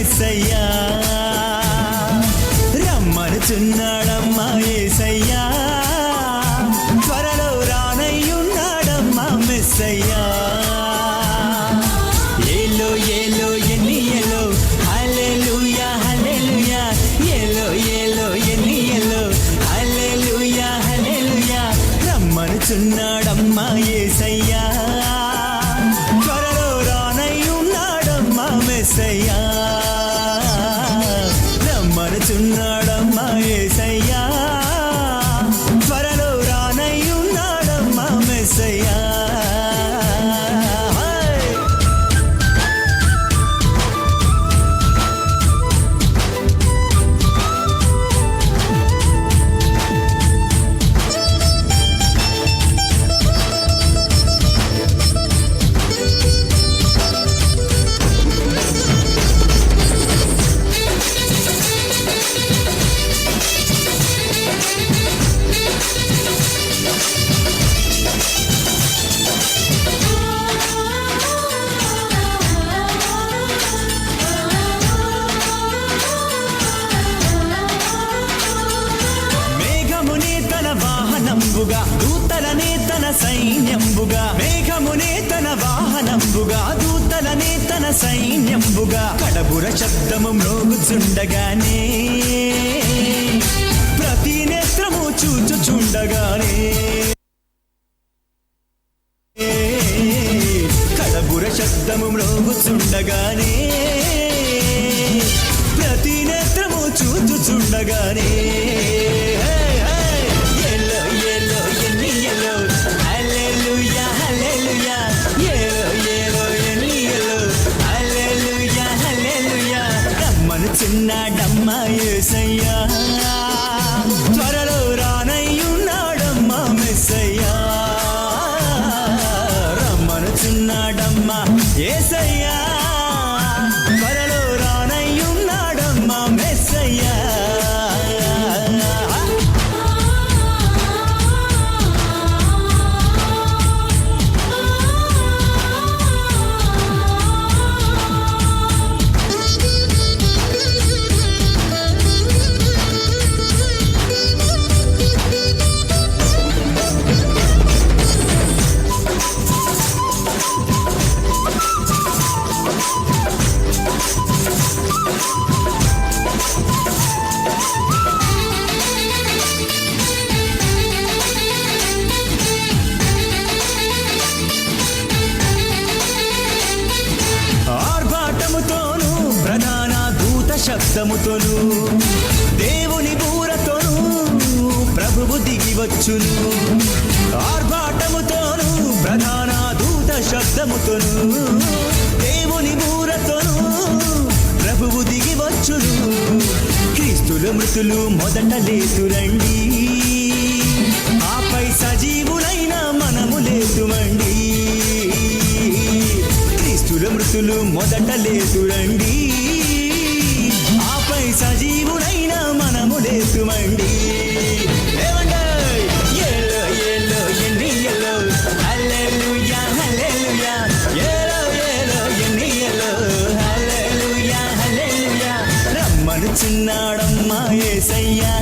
మెస్సయ్యా రమ్మనుచున్నాడమ్మా యేసయ్యా త్వరలో రానయ్యున్నాడమ్మా మెస్సయ్యా ఏలో ఏలో ఎన్ని ఎలో హల్లెలూయా హల్లెలూయా ఏలో ఏలో ఎన్ని ఎలో హల్లెలూయా హల్లెలూయా రమ్మనుచున్నాడమ్మా యేసయ్యా త్వరలో రానయ్యున్నాడమ్మా మెస్సయ్యా రమ్మనుచున్నాడమ్మా యేసయ్యా త్వరలో రానయ్యున్నాడమ్మా మెస్సయ్యా దూతలనే తన సైన్యంబుగా మేఘమునే తన వాహనంబుగా దూతలనే తన సైన్యంబుగా కడబుర శబ్దము మ్రోగుచుండగానే ప్రతి నేత్రము చూచుచుండగానే కడబుర శబ్దము మ్రోగుచుండగానే ప్రతి నేత్రము చూచుచుండగానే చిన్నాడమ్మా యేసయ్యా త్వరలో రానయ్యున్నాడమ్మా మెస్సయ్యా రమ్మనుచున్నాడమ్మా యేసయ్యా త్వరలో రానయ్యున్నాడమ్మా మెస్సయ్యా ప్రధాన దూత శబ్దముతోను దేవుని బూరతోను ప్రభువు దిగివచ్చును ఆర్భాటముతోను ప్రధాన దూత శబ్దముతోను దేవుని బూరతోను ప్రభువు దిగివచ్చును క్రీస్తుల మృతులు మొదట లేతురండి ఆపై సజీవులైన మనము లేతుమండి క్రీస్తుల మృతులు మొదట లేతురండి ఆపై సజీవులైన మనము లేతుమండి ఏలో ఏలో ఎన్ని ఎలో హల్లెలూయా హల్లెలూయా ఏలో ఏలో ఎన్ని ఎలో హల్లెలూయా హల్లెలూయా రమ్మనుచున్నాడమ్మా యేసయ్యా